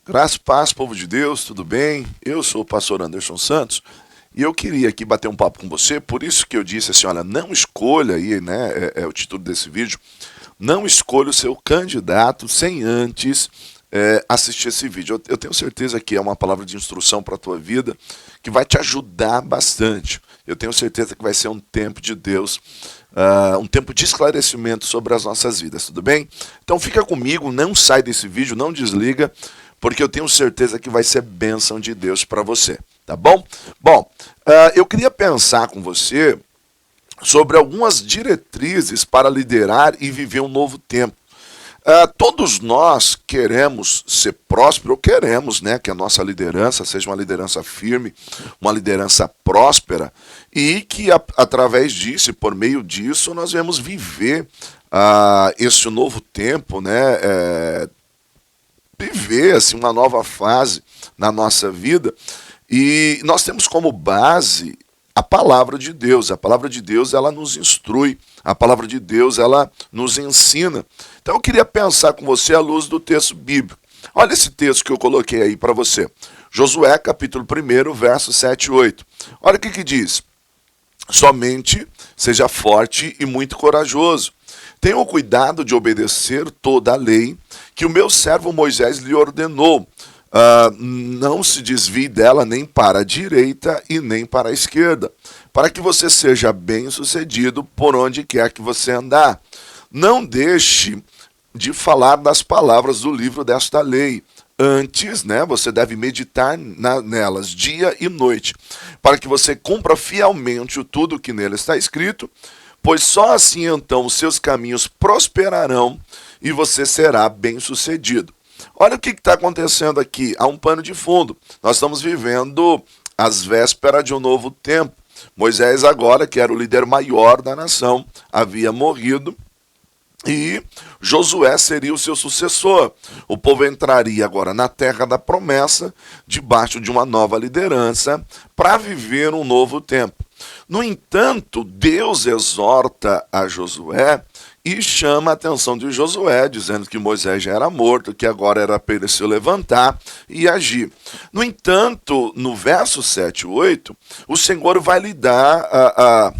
Graça e paz, povo de Deus, tudo bem? Eu sou o pastor Anderson Santos e eu queria aqui bater um papo com você, por isso que eu disse assim, olha, não escolha aí, né, é o título desse vídeo, não escolha o seu candidato sem antes assistir esse vídeo. Eu tenho certeza que é uma palavra de instrução para a tua vida que vai te ajudar bastante. Eu tenho certeza que vai ser um tempo de Deus, um tempo de esclarecimento sobre as nossas vidas, tudo bem? Então fica comigo, não sai desse vídeo, não desliga, porque eu tenho certeza que vai ser bênção de Deus para você, tá bom? Bom, eu queria pensar com você sobre algumas diretrizes para liderar e viver um novo tempo. Todos nós queremos ser prósperos, queremos, né, que a nossa liderança seja uma liderança firme, uma liderança próspera, e que através disso, e por meio disso, nós vamos viver esse novo tempo, né, viver assim, uma nova fase na nossa vida. E nós temos como base a palavra de Deus. A palavra de Deus, ela nos instrui. A palavra de Deus, ela nos ensina. Então eu queria pensar com você à luz do texto bíblico. Olha esse texto que eu coloquei aí para você. Josué, capítulo 1, versos 7 e 8. Olha o que diz. Somente seja forte e muito corajoso. Tenha o cuidado de obedecer toda a lei que o meu servo Moisés lhe ordenou. Não se desvie dela nem para a direita e nem para a esquerda, para que você seja bem-sucedido por onde quer que você andar. Não deixe de falar das palavras do livro desta lei. Antes, né, você deve meditar nelas dia e noite, para que você cumpra fielmente tudo o que nele está escrito, pois só assim então os seus caminhos prosperarão e você será bem-sucedido. Olha o que está acontecendo aqui. Há um pano de fundo. Nós estamos vivendo as vésperas de um novo tempo. Moisés agora, que era o líder maior da nação, havia morrido e Josué seria o seu sucessor. O povo entraria agora na terra da promessa, debaixo de uma nova liderança, para viver um novo tempo. No entanto, Deus exorta a Josué e chama a atenção de Josué, dizendo que Moisés já era morto, que agora era para ele se levantar e agir. No entanto, no verso 7 e 8, o Senhor vai lhe dar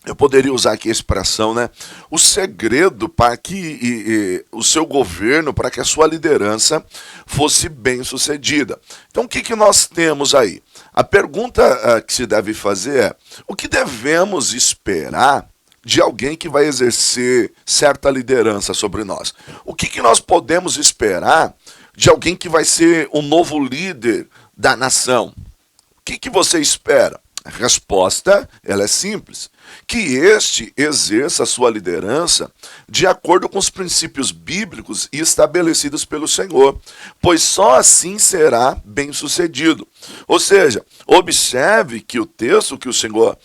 eu poderia usar aqui a expressão, né? O segredo para que o seu governo, para que a sua liderança fosse bem sucedida. Então, o que nós temos aí? A pergunta que se deve fazer é: o que devemos esperar de alguém que vai exercer certa liderança sobre nós? O que nós podemos esperar de alguém que vai ser o novo líder da nação? O que você espera? A resposta, ela é simples. Que este exerça a sua liderança de acordo com os princípios bíblicos estabelecidos pelo Senhor, pois só assim será bem-sucedido. Ou seja, observe que o texto que o Senhor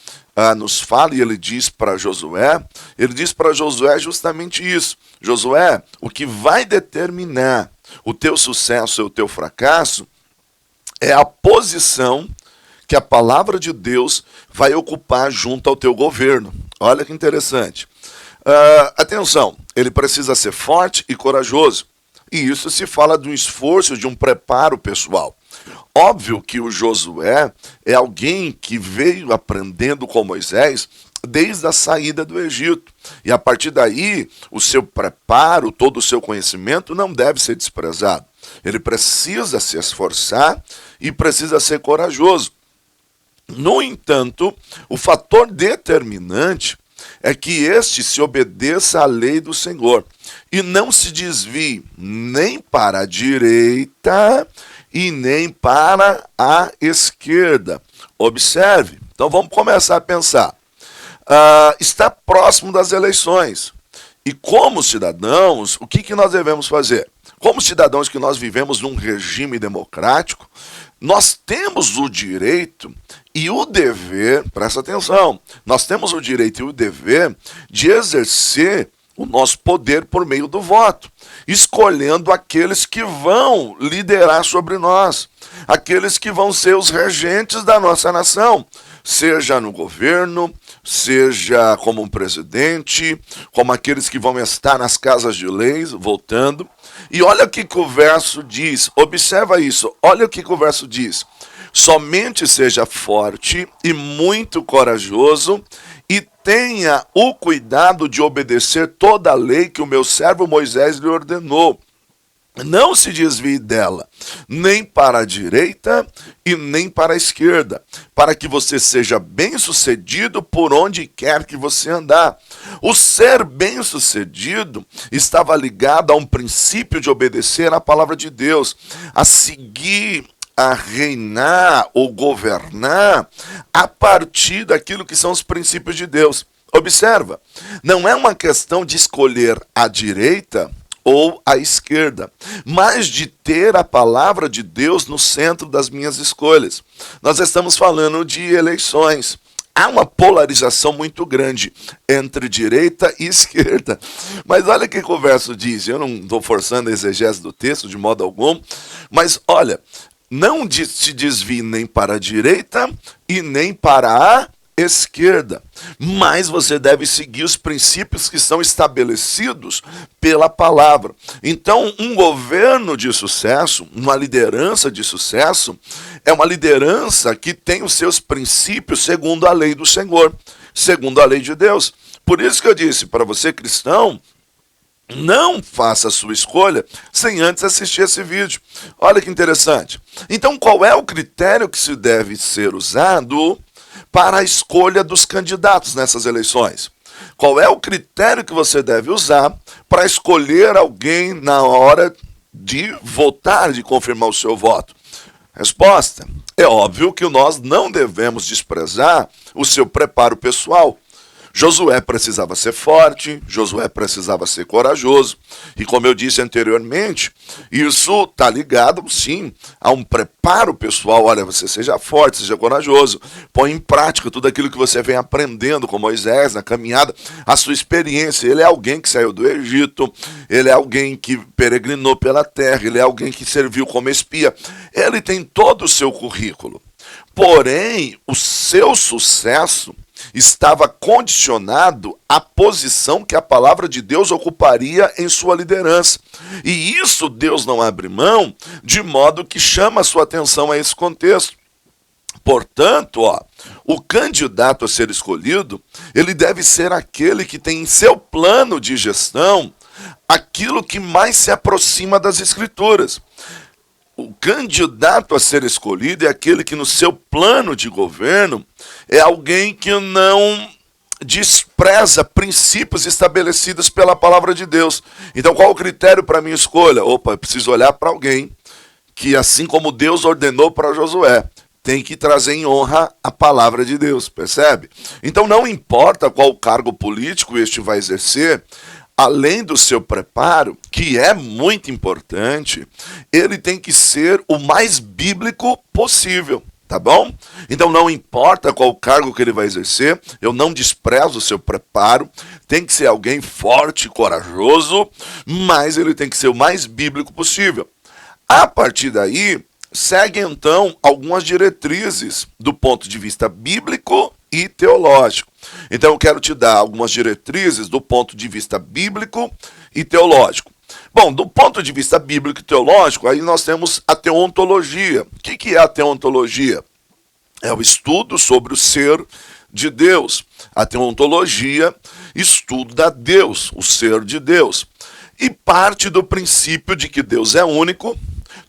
nos fala e ele diz para Josué justamente isso. Josué, o que vai determinar o teu sucesso e o teu fracasso é a posição que a palavra de Deus vai ocupar junto ao teu governo. Olha que interessante. Atenção, ele precisa ser forte e corajoso. E isso se fala de um esforço, de um preparo pessoal. Óbvio que o Josué é alguém que veio aprendendo com Moisés desde a saída do Egito. E a partir daí, o seu preparo, todo o seu conhecimento não deve ser desprezado. Ele precisa se esforçar e precisa ser corajoso. No entanto, o fator determinante é que este se obedeça à lei do Senhor e não se desvie nem para a direita e nem para a esquerda. Observe, então vamos começar a pensar. Está próximo das eleições. E como cidadãos, o que nós devemos fazer? Como cidadãos que nós vivemos num regime democrático, nós temos o direito e o dever, presta atenção, nós temos o direito e o dever de exercer o nosso poder por meio do voto, escolhendo aqueles que vão liderar sobre nós, aqueles que vão ser os regentes da nossa nação, seja no governo, seja como um presidente, como aqueles que vão estar nas casas de leis, votando. E olha o que o verso diz, observa isso, olha o que o verso diz. Somente seja forte e muito corajoso e tenha o cuidado de obedecer toda a lei que o meu servo Moisés lhe ordenou. Não se desvie dela, nem para a direita e nem para a esquerda, para que você seja bem-sucedido por onde quer que você andar. O ser bem-sucedido estava ligado a um princípio de obedecer à palavra de Deus, a seguir, a reinar ou governar a partir daquilo que são os princípios de Deus. Observa, não é uma questão de escolher a direita ou à esquerda, mas de ter a palavra de Deus no centro das minhas escolhas. Nós estamos falando de eleições. Há uma polarização muito grande entre direita e esquerda. Mas olha o que o verso diz. Eu não estou forçando a exegese do texto de modo algum, mas olha, não se desvie nem para a direita e nem para a esquerda, mas você deve seguir os princípios que são estabelecidos pela palavra. Então, um governo de sucesso, uma liderança de sucesso, é uma liderança que tem os seus princípios segundo a lei do Senhor, segundo a lei de Deus. Por isso que eu disse para você, cristão, não faça a sua escolha sem antes assistir esse vídeo. Olha que interessante. Então, qual é o critério que se deve ser usado para a escolha dos candidatos nessas eleições? Qual é o critério que você deve usar para escolher alguém na hora de votar, de confirmar o seu voto? Resposta: é óbvio que nós não devemos desprezar o seu preparo pessoal. Josué precisava ser forte, Josué precisava ser corajoso. E como eu disse anteriormente, isso está ligado, sim, a um preparo pessoal. Olha, você seja forte, seja corajoso. Põe em prática tudo aquilo que você vem aprendendo com Moisés na caminhada, a sua experiência. Ele é alguém que saiu do Egito, ele é alguém que peregrinou pela terra, ele é alguém que serviu como espia. Ele tem todo o seu currículo. Porém, o seu sucesso estava condicionado à posição que a palavra de Deus ocuparia em sua liderança. E isso Deus não abre mão, de modo que chama a sua atenção a esse contexto. Portanto, o candidato a ser escolhido, ele deve ser aquele que tem em seu plano de gestão aquilo que mais se aproxima das Escrituras. O candidato a ser escolhido é aquele que no seu plano de governo é alguém que não despreza princípios estabelecidos pela palavra de Deus. Então qual o critério para minha escolha? Opa, eu preciso olhar para alguém que, assim como Deus ordenou para Josué, tem que trazer em honra a palavra de Deus, percebe? Então não importa qual cargo político este vai exercer, além do seu preparo, que é muito importante, ele tem que ser o mais bíblico possível, tá bom? Então não importa qual cargo que ele vai exercer, eu não desprezo o seu preparo, tem que ser alguém forte, corajoso, mas ele tem que ser o mais bíblico possível. A partir daí, segue então algumas diretrizes do ponto de vista bíblico e teológico. Então eu quero te dar algumas diretrizes do ponto de vista bíblico e teológico. Bom, do ponto de vista bíblico e teológico, aí nós temos a teontologia. O que é a teontologia? É o estudo sobre o ser de Deus. A teontologia estuda Deus, o ser de Deus. E parte do princípio de que Deus é único,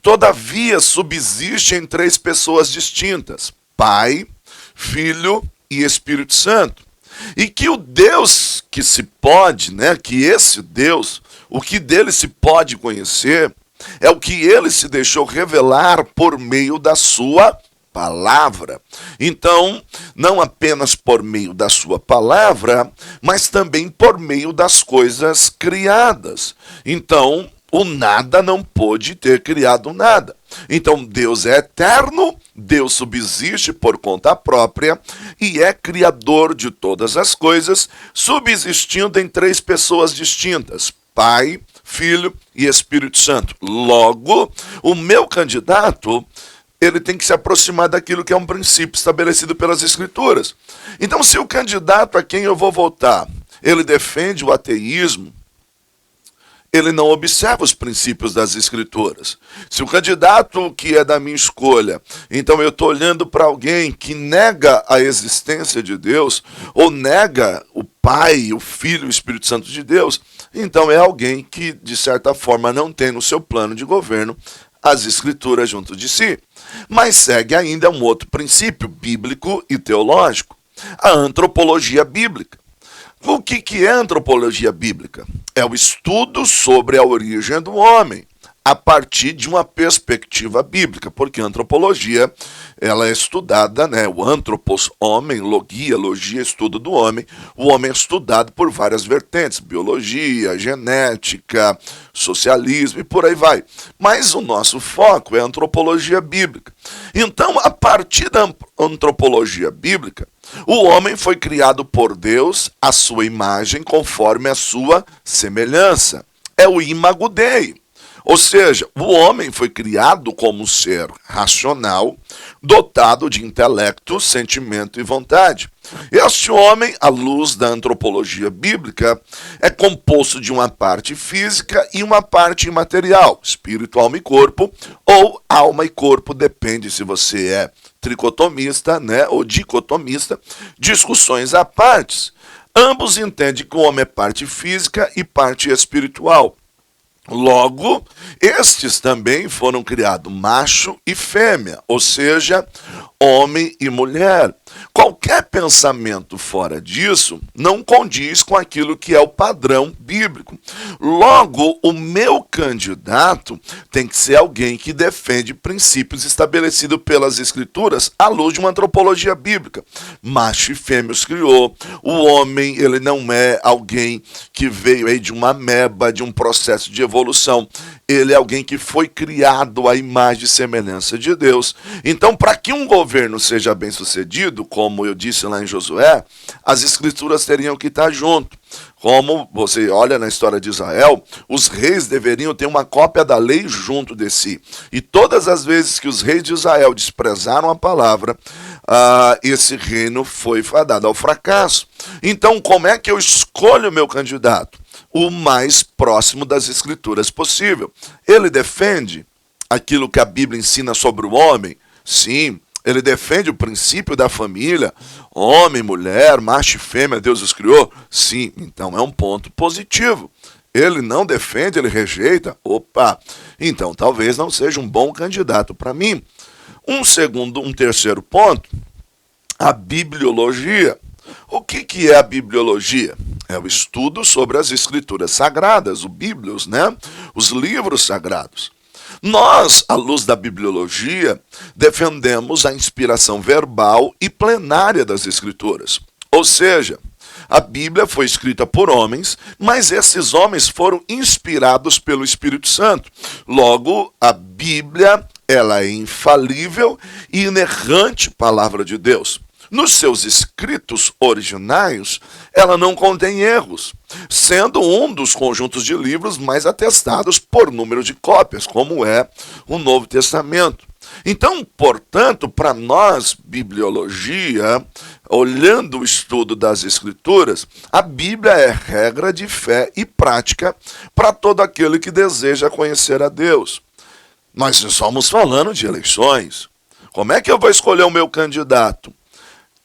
todavia subsiste em três pessoas distintas: Pai, Filho e Espírito Santo. E que o Deus que se pode, que esse Deus, o que dele se pode conhecer, é o que ele se deixou revelar por meio da sua palavra. Então, não apenas por meio da sua palavra, mas também por meio das coisas criadas. Então, o nada não pôde ter criado nada. Então Deus é eterno, Deus subsiste por conta própria e é criador de todas as coisas, subsistindo em três pessoas distintas: Pai, Filho e Espírito Santo. Logo, o meu candidato, ele tem que se aproximar daquilo que é um princípio estabelecido pelas Escrituras. Então, se o candidato a quem eu vou votar, ele defende o ateísmo, ele não observa os princípios das Escrituras. Se o candidato que é da minha escolha, então eu estou olhando para alguém que nega a existência de Deus, ou nega o Pai, o Filho e o Espírito Santo de Deus, então é alguém que, de certa forma, não tem no seu plano de governo as Escrituras junto de si. Mas segue ainda um outro princípio bíblico e teológico, a antropologia bíblica. O que é antropologia bíblica? É o estudo sobre a origem do homem, a partir de uma perspectiva bíblica, porque a antropologia, ela é estudada, né, o anthropos, homem, logia, estudo do homem. O homem é estudado por várias vertentes, biologia, genética, socialismo e por aí vai. Mas o nosso foco é a antropologia bíblica. Então, a partir da antropologia bíblica, o homem foi criado por Deus à sua imagem, conforme a sua semelhança. É o imago Dei. Ou seja, o homem foi criado como um ser racional, dotado de intelecto, sentimento e vontade. Este homem, à luz da antropologia bíblica, é composto de uma parte física e uma parte imaterial, espírito, alma e corpo, ou alma e corpo, depende se você é tricotomista, né, ou dicotomista, discussões à parte. Ambos entendem que o homem é parte física e parte espiritual. Logo, estes também foram criados macho e fêmea, ou seja, homem e mulher. Qualquer pensamento fora disso não condiz com aquilo que é o padrão bíblico. Logo, o meu candidato tem que ser alguém que defende princípios estabelecidos pelas Escrituras à luz de uma antropologia bíblica. Macho e fêmea os criou. O homem, ele não é alguém que veio aí de uma ameba, de um processo de evolução. Ele é alguém que foi criado à imagem e semelhança de Deus. Então, para que um governo seja bem sucedido, como eu disse lá em Josué, as Escrituras teriam que estar junto. Como você olha na história de Israel, os reis deveriam ter uma cópia da lei junto de si. E todas as vezes que os reis de Israel desprezaram a palavra, esse reino foi fadado ao fracasso. Então, como é que eu escolho o meu candidato? O mais próximo das Escrituras possível. Ele defende aquilo que a Bíblia ensina sobre o homem? Sim. Ele defende o princípio da família, homem, mulher, macho e fêmea, Deus os criou? Sim, então é um ponto positivo. Ele não defende, ele rejeita? Opa, então talvez não seja um bom candidato para mim. Um terceiro ponto, a bibliologia. O que é a bibliologia? É o estudo sobre as escrituras sagradas, o Bíblios, né? Os livros sagrados. Nós, à luz da bibliologia, defendemos a inspiração verbal e plenária das Escrituras. Ou seja, a Bíblia foi escrita por homens, mas esses homens foram inspirados pelo Espírito Santo. Logo, a Bíblia, ela é infalível e inerrante palavra de Deus. Nos seus escritos originais, ela não contém erros, sendo um dos conjuntos de livros mais atestados por número de cópias, como é o Novo Testamento. Então, portanto, para nós, bibliologia, olhando o estudo das Escrituras, a Bíblia é regra de fé e prática para todo aquele que deseja conhecer a Deus. Nós estamos falando de eleições. Como é que eu vou escolher o meu candidato?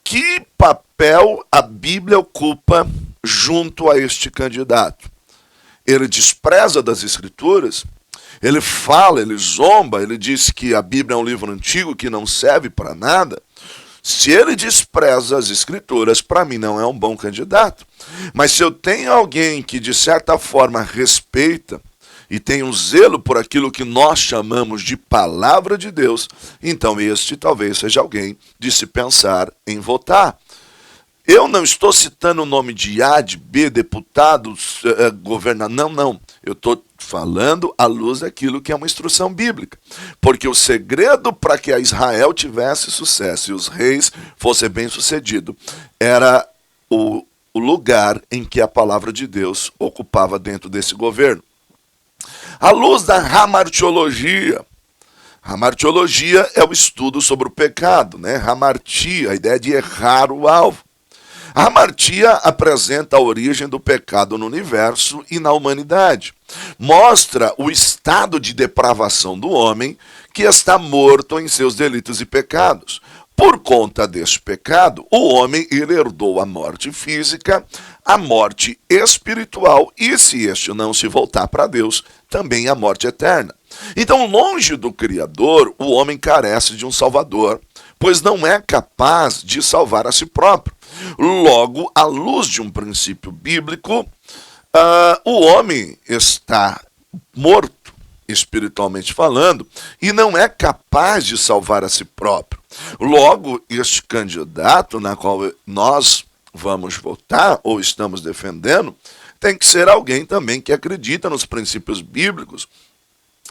Que papel a Bíblia ocupa junto a este candidato? Ele despreza das Escrituras? Ele fala, ele zomba, ele diz que a Bíblia é um livro antigo que não serve para nada? Se ele despreza as Escrituras, para mim não é um bom candidato. Mas se eu tenho alguém que de certa forma respeita e tem um zelo por aquilo que nós chamamos de palavra de Deus, então este talvez seja alguém de se pensar em votar. Eu não estou citando o nome de A, de B, deputados, governador, não. Eu estou falando à luz daquilo que é uma instrução bíblica. Porque o segredo para que a Israel tivesse sucesso e os reis fossem bem-sucedidos era o lugar em que a palavra de Deus ocupava dentro desse governo. À luz da hamartiologia. Hamartiologia é o estudo sobre o pecado, né? Hamartia, a ideia de errar o alvo. A hamartia apresenta a origem do pecado no universo e na humanidade. Mostra o estado de depravação do homem, que está morto em seus delitos e pecados. Por conta deste pecado, o homem herdou a morte física, a morte espiritual e, se este não se voltar para Deus, também a morte eterna. Então, longe do Criador, o homem carece de um Salvador, pois não é capaz de salvar a si próprio. Logo, à luz de um princípio bíblico, o homem está morto, espiritualmente falando, e não é capaz de salvar a si próprio. Logo, este candidato na qual nós vamos votar, ou estamos defendendo, tem que ser alguém também que acredita nos princípios bíblicos,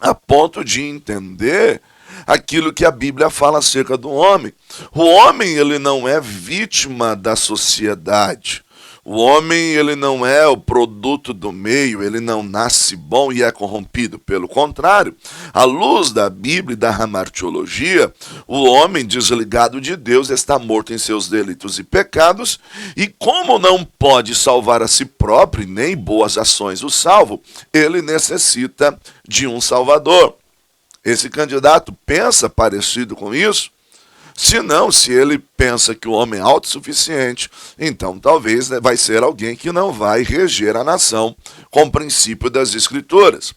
a ponto de entender aquilo que a Bíblia fala acerca do homem. O homem, ele não é vítima da sociedade. O homem, ele não é o produto do meio, ele não nasce bom e é corrompido. Pelo contrário, à luz da Bíblia e da hamartiologia, o homem desligado de Deus está morto em seus delitos e pecados, e como não pode salvar a si próprio, nem boas ações o salvam, ele necessita de um Salvador. Esse candidato pensa parecido com isso? Se não, se ele pensa que o homem é autossuficiente, então talvez vai ser alguém que não vai reger a nação com o princípio das Escrituras.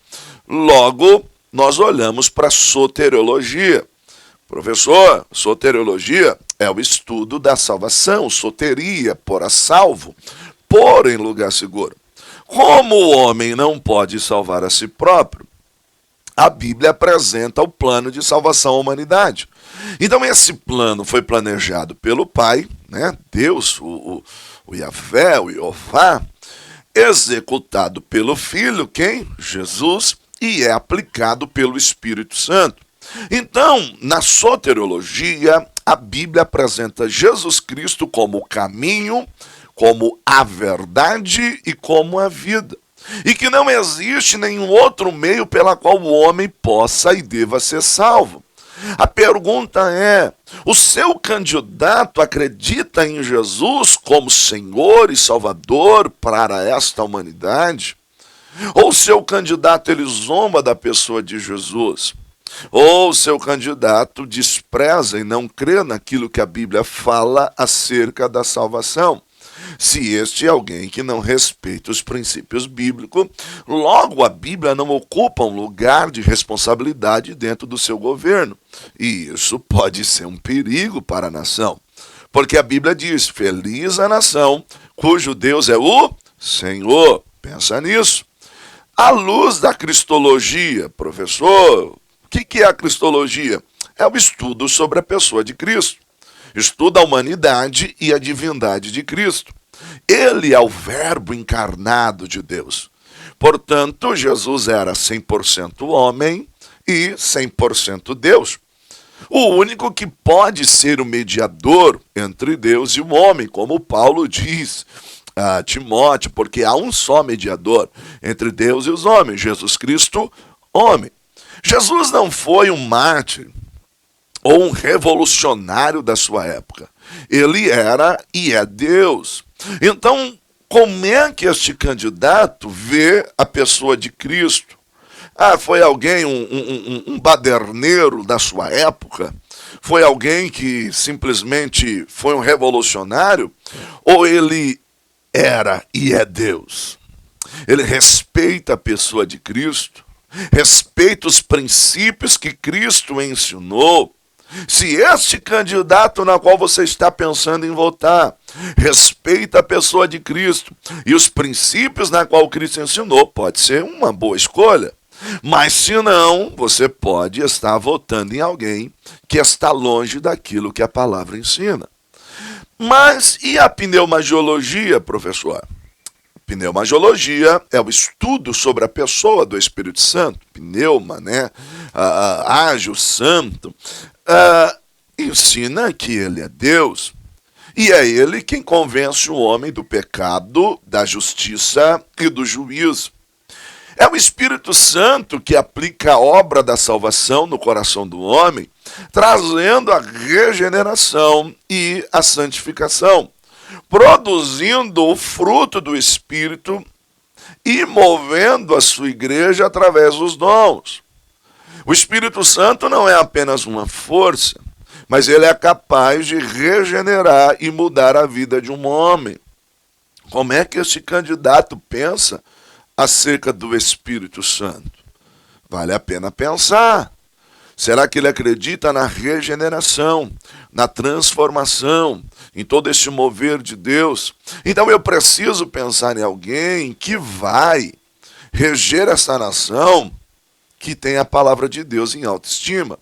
Logo, nós olhamos para a soteriologia. Professor, soteriologia é o estudo da salvação, soteria, pôr a salvo, pôr em lugar seguro. Como o homem não pode salvar a si próprio, a Bíblia apresenta o plano de salvação à humanidade. Então esse plano foi planejado pelo Pai, né? Deus, o Yahvé, o Jeová, executado pelo Filho, quem? Jesus, e é aplicado pelo Espírito Santo. Então, na soteriologia, a Bíblia apresenta Jesus Cristo como o caminho, como a verdade e como a vida. E que não existe nenhum outro meio pela qual o homem possa e deva ser salvo. A pergunta é, o seu candidato acredita em Jesus como Senhor e Salvador para esta humanidade? Ou o seu candidato ele zomba da pessoa de Jesus? Ou o seu candidato despreza e não crê naquilo que a Bíblia fala acerca da salvação? Se este é alguém que não respeita os princípios bíblicos, logo a Bíblia não ocupa um lugar de responsabilidade dentro do seu governo. E isso pode ser um perigo para a nação. Porque a Bíblia diz, feliz a nação cujo Deus é o Senhor. Pensa nisso. À luz da cristologia, professor, o que é a cristologia? É o estudo sobre a pessoa de Cristo. Estuda a humanidade e a divindade de Cristo. Ele é o verbo encarnado de Deus. Portanto, Jesus era 100% homem e 100% Deus. O único que pode ser o mediador entre Deus e o homem, como Paulo diz a Timóteo, porque há um só mediador entre Deus e os homens, Jesus Cristo, homem. Jesus não foi um mártir ou um revolucionário da sua época. Ele era e é Deus. Então, como é que este candidato vê a pessoa de Cristo? Foi alguém, um baderneiro da sua época? Foi alguém que simplesmente foi um revolucionário? Ou ele era e é Deus? Ele respeita a pessoa de Cristo? Respeita os princípios que Cristo ensinou? Se este candidato na qual você está pensando em votar respeita a pessoa de Cristo e os princípios na qual Cristo ensinou, pode ser uma boa escolha. Mas se não, você pode estar votando em alguém que está longe daquilo que a palavra ensina. Mas e a pneumagiologia, professor? Pneumagiologia é o estudo sobre a pessoa do Espírito Santo. Pneuma, né? Ágil, santo. Ensina que ele é Deus. E é ele quem convence o homem do pecado, da justiça e do juízo. É o Espírito Santo que aplica a obra da salvação no coração do homem, trazendo a regeneração e a santificação. produzindo o fruto do Espírito e movendo a sua igreja através dos dons. O Espírito Santo não é apenas uma força, mas ele é capaz de regenerar e mudar a vida de um homem. Como é que esse candidato pensa acerca do Espírito Santo? Vale a pena pensar. Será que ele acredita na regeneração, na transformação, em todo esse mover de Deus? Então eu preciso pensar em alguém que vai reger essa nação, que tem a palavra de Deus em autoestima.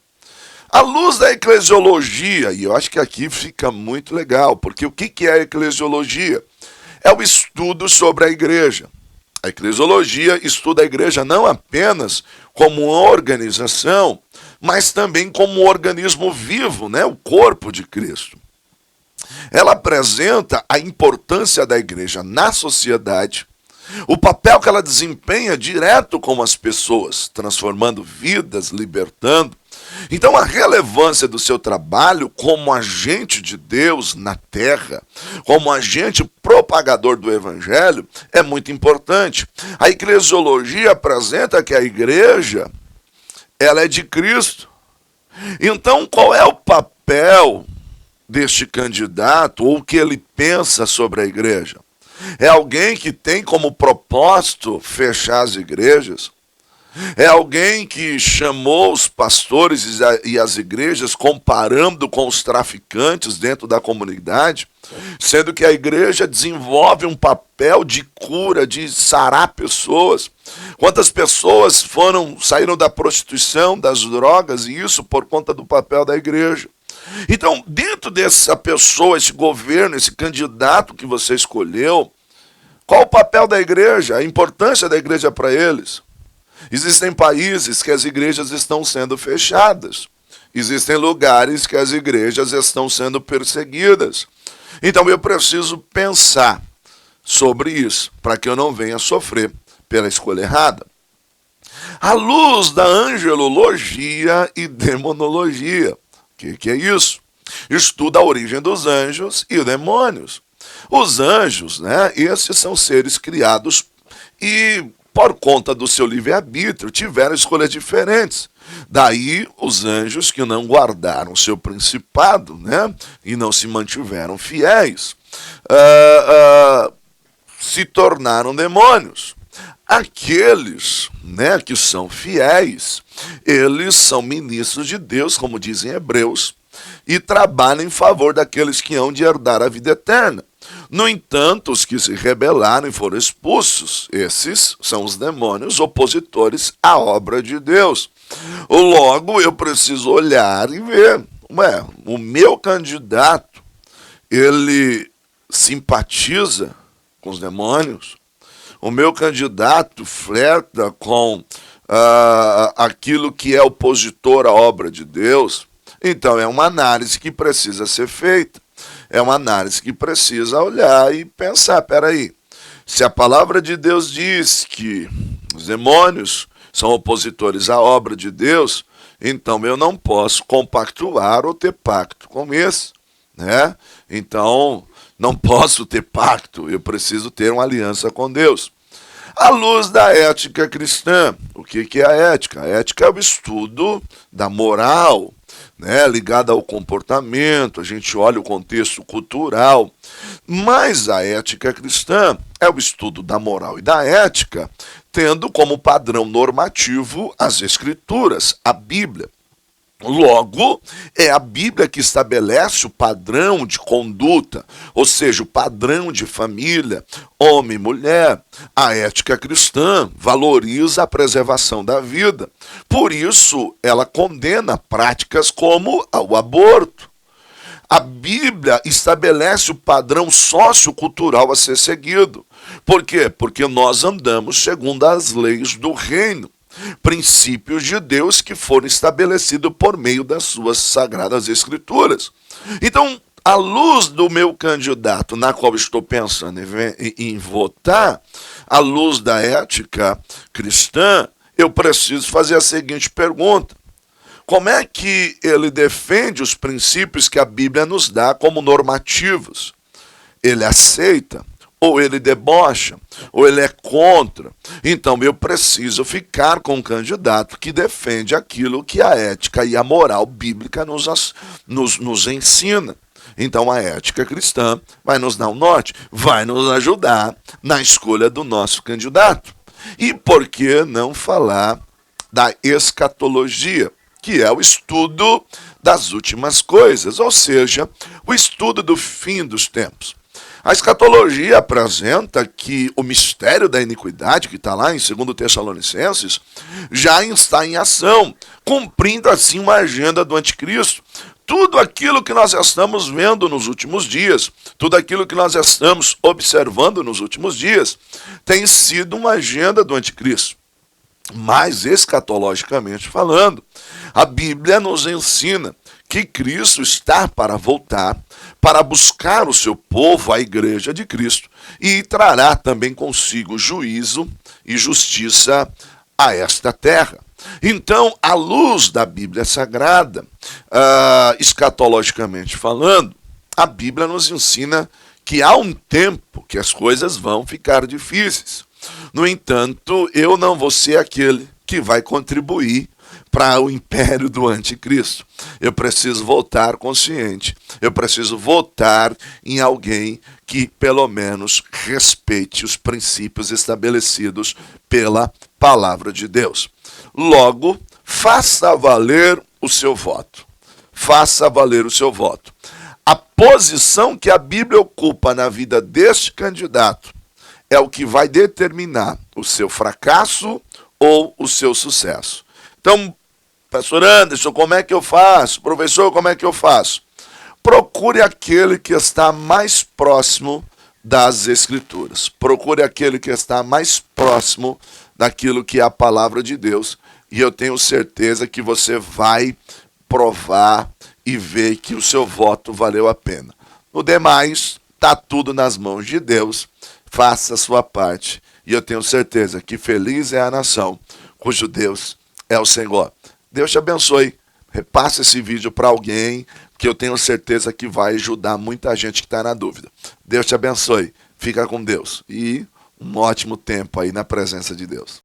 À luz da eclesiologia, e eu acho que aqui fica muito legal, porque o que é a eclesiologia? É o estudo sobre a igreja. A eclesiologia estuda a igreja não apenas como uma organização, mas também como um organismo vivo, né? O corpo de Cristo. Ela apresenta a importância da igreja na sociedade, o papel que ela desempenha direto com as pessoas, transformando vidas, libertando. Então a relevância do seu trabalho como agente de Deus na terra, como agente propagador do evangelho, é muito importante. A eclesiologia apresenta que a igreja, ela é de Cristo. Então qual é o papel deste candidato, ou o que ele pensa sobre a igreja? É alguém que tem como propósito fechar as igrejas? É alguém que chamou os pastores e as igrejas comparando com os traficantes dentro da comunidade, sendo que a igreja desenvolve um papel de cura, de sarar pessoas. Quantas pessoas saíram da prostituição, das drogas, e isso por conta do papel da igreja? Então, dentro dessa pessoa, esse governo, esse candidato que você escolheu, qual o papel da igreja, a importância da igreja para eles? Existem países que as igrejas estão sendo fechadas. Existem lugares que as igrejas estão sendo perseguidas. Então eu preciso pensar sobre isso, para que eu não venha sofrer pela escolha errada. À luz da angelologia e demonologia. O que é isso? Estuda a origem dos anjos e demônios. Os anjos, né, esses são seres criados e, por conta do seu livre-arbítrio, tiveram escolhas diferentes. Daí os anjos que não guardaram seu principado, né, e não se mantiveram fiéis, se tornaram demônios. Aqueles, né, que são fiéis, eles são ministros de Deus, como dizem Hebreus, e trabalham em favor daqueles que hão de herdar a vida eterna. No entanto, os que se rebelaram e foram expulsos, esses são os demônios opositores à obra de Deus. Logo, eu preciso olhar e ver, o meu candidato, ele simpatiza com os demônios? O meu candidato flerta com aquilo que é opositor à obra de Deus? Então, é uma análise que precisa ser feita. É uma análise que precisa olhar e pensar, peraí, se a palavra de Deus diz que os demônios são opositores à obra de Deus, então eu não posso compactuar ou ter pacto com esse, né? Então, não posso ter pacto, eu preciso ter uma aliança com Deus. À luz da ética cristã, o que é a ética? A ética é o estudo da moral, né, ligada ao comportamento, a gente olha o contexto cultural, mas a ética cristã é o estudo da moral e da ética, tendo como padrão normativo as Escrituras, a Bíblia. Logo, é a Bíblia que estabelece o padrão de conduta, ou seja, o padrão de família, homem e mulher. A ética cristã valoriza a preservação da vida. Por isso, ela condena práticas como o aborto. A Bíblia estabelece o padrão sociocultural a ser seguido. Por quê? Porque nós andamos segundo as leis do reino. Princípios de Deus que foram estabelecidos por meio das suas sagradas escrituras. Então, à luz do meu candidato, na qual estou pensando em votar, à luz da ética cristã, eu preciso fazer a seguinte pergunta: como é que ele defende os princípios que a Bíblia nos dá como normativos? ele aceita, ou ele debocha, ou ele é contra. Então eu preciso ficar com um candidato que defende aquilo que a ética e a moral bíblica nos ensina. Então a ética cristã vai nos dar um norte, vai nos ajudar na escolha do nosso candidato. E por que não falar da escatologia, que é o estudo das últimas coisas, ou seja, o estudo do fim dos tempos. A escatologia apresenta que o mistério da iniquidade, que está lá em 2 Tessalonicenses, já está em ação, cumprindo assim uma agenda do anticristo. Tudo aquilo que nós estamos vendo nos últimos dias, tudo aquilo que nós estamos observando nos últimos dias, tem sido uma agenda do anticristo. Mas, escatologicamente falando, a Bíblia nos ensina que Cristo está para voltar, para buscar o seu povo, a igreja de Cristo, e trará também consigo juízo e justiça a esta terra. Então, à luz da Bíblia Sagrada, escatologicamente falando, a Bíblia nos ensina que há um tempo que as coisas vão ficar difíceis. No entanto, eu não vou ser aquele que vai contribuir para o império do anticristo. Eu preciso voltar consciente. Eu preciso votar em alguém que, pelo menos, respeite os princípios estabelecidos pela palavra de Deus. Logo, faça valer o seu voto. Faça valer o seu voto. A posição que a Bíblia ocupa na vida deste candidato é o que vai determinar o seu fracasso ou o seu sucesso. Então, pastor Anderson, como é que eu faço? Professor, como é que eu faço? Procure aquele que está mais próximo das Escrituras. Procure aquele que está mais próximo daquilo que é a palavra de Deus. E eu tenho certeza que você vai provar e ver que o seu voto valeu a pena. No demais, está tudo nas mãos de Deus. Faça a sua parte. E eu tenho certeza que feliz é a nação cujo Deus é o Senhor. Deus te abençoe. Repasse esse vídeo para alguém que eu tenho certeza que vai ajudar muita gente que está na dúvida. Deus te abençoe. Fica com Deus. E um ótimo tempo aí na presença de Deus.